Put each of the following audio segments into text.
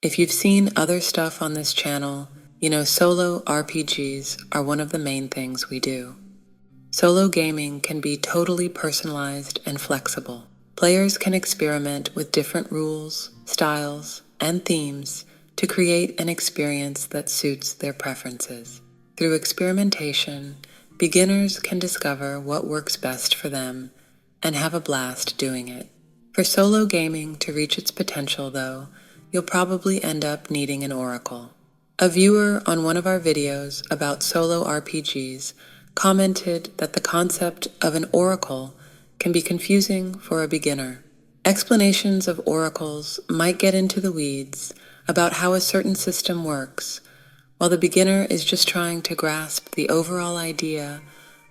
If you've seen other stuff on this channel, you know solo RPGs are one of the main things we do. Solo gaming can be totally personalized and flexible. Players can experiment with different rules, styles, and themes to create an experience that suits their preferences. Through experimentation, beginners can discover what works best for them and have a blast doing it. For solo gaming to reach its potential, though, you'll probably end up needing an oracle. A viewer on one of our videos about solo RPGs commented that the concept of an oracle can be confusing for a beginner. Explanations of oracles might get into the weeds about how a certain system works, while the beginner is just trying to grasp the overall idea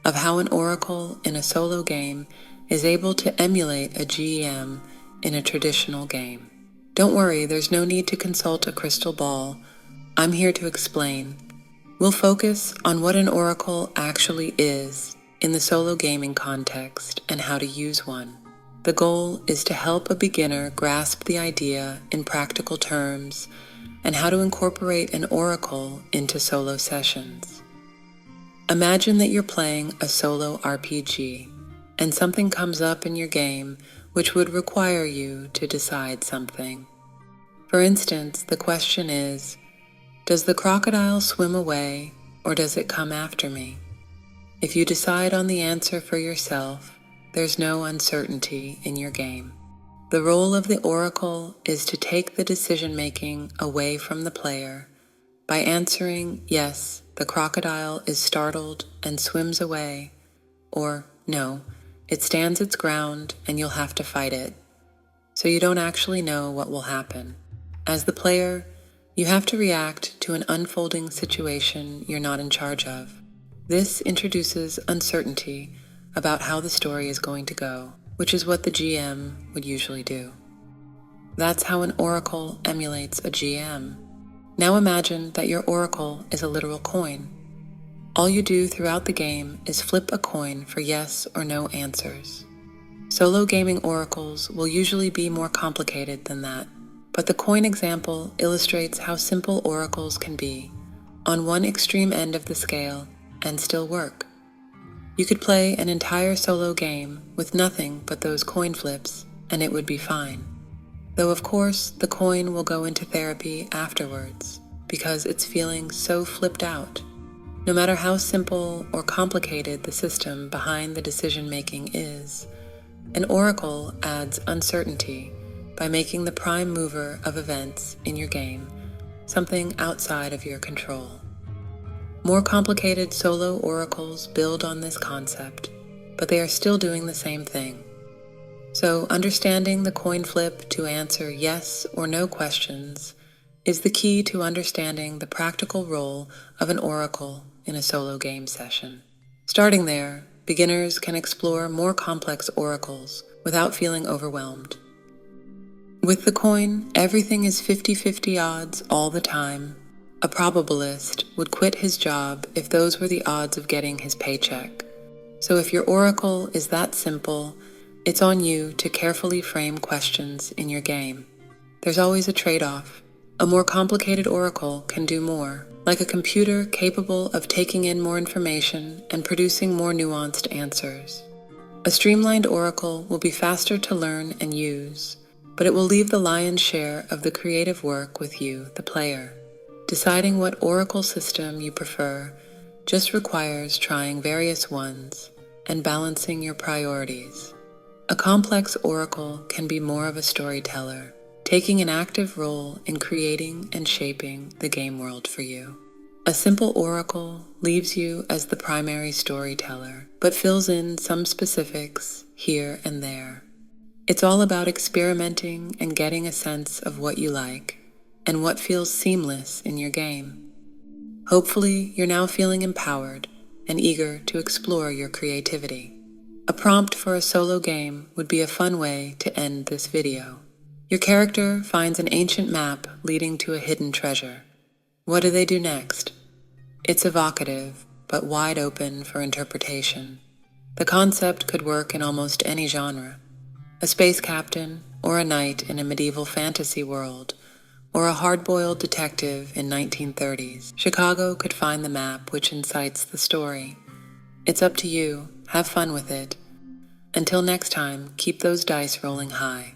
of how an oracle in a solo game is able to emulate a GM in a traditional game. Don't worry, there's no need to consult a crystal ball. I'm here to explain. We'll focus on what an oracle actually is in the solo gaming context and how to use one. The goal is to help a beginner grasp the idea in practical terms and how to incorporate an oracle into solo sessions. Imagine that you're playing a solo RPG and something comes up in your game which would require you to decide something. For instance, the question is, does the crocodile swim away or does it come after me? If you decide on the answer for yourself, there's no uncertainty in your game. The role of the oracle is to take the decision-making away from the player by answering, yes, the crocodile is startled and swims away, or no, it stands its ground and you'll have to fight it. So you don't actually know what will happen. As the player, you have to react to an unfolding situation you're not in charge of. This introduces uncertainty about how the story is going to go, which is what the GM would usually do. That's how an oracle emulates a GM. Now imagine that your oracle is a literal coin. All you do throughout the game is flip a coin for yes or no answers. Solo gaming oracles will usually be more complicated than that, but the coin example illustrates how simple oracles can be, on one extreme end of the scale, and still work. You could play an entire solo game with nothing but those coin flips, and it would be fine. Though of course, the coin will go into therapy afterwards, because it's feeling so flipped out. No matter how simple or complicated the system behind the decision-making is, an oracle adds uncertainty by making the prime mover of events in your game something outside of your control. More complicated solo oracles build on this concept, but they are still doing the same thing. So understanding the coin flip to answer yes or no questions is the key to understanding the practical role of an oracle in a solo game session. Starting there, beginners can explore more complex oracles without feeling overwhelmed. With the coin, everything is 50-50 odds all the time. A probabilist would quit his job if those were the odds of getting his paycheck. So if your oracle is that simple, it's on you to carefully frame questions in your game. There's always a trade-off. A more complicated oracle can do more, like a computer capable of taking in more information and producing more nuanced answers. A streamlined oracle will be faster to learn and use, but it will leave the lion's share of the creative work with you, the player. Deciding what oracle system you prefer just requires trying various ones and balancing your priorities. A complex oracle can be more of a storyteller, taking an active role in creating and shaping the game world for you. A simple oracle leaves you as the primary storyteller, but fills in some specifics here and there. It's all about experimenting and getting a sense of what you like and what feels seamless in your game. Hopefully, you're now feeling empowered and eager to explore your creativity. A prompt for a solo game would be a fun way to end this video. Your character finds an ancient map leading to a hidden treasure. What do they do next? It's evocative, but wide open for interpretation. The concept could work in almost any genre. A space captain or a knight in a medieval fantasy world, or a hard-boiled detective in 1930s, Chicago could find the map which incites the story. It's up to you. Have fun with it. Until next time, keep those dice rolling high.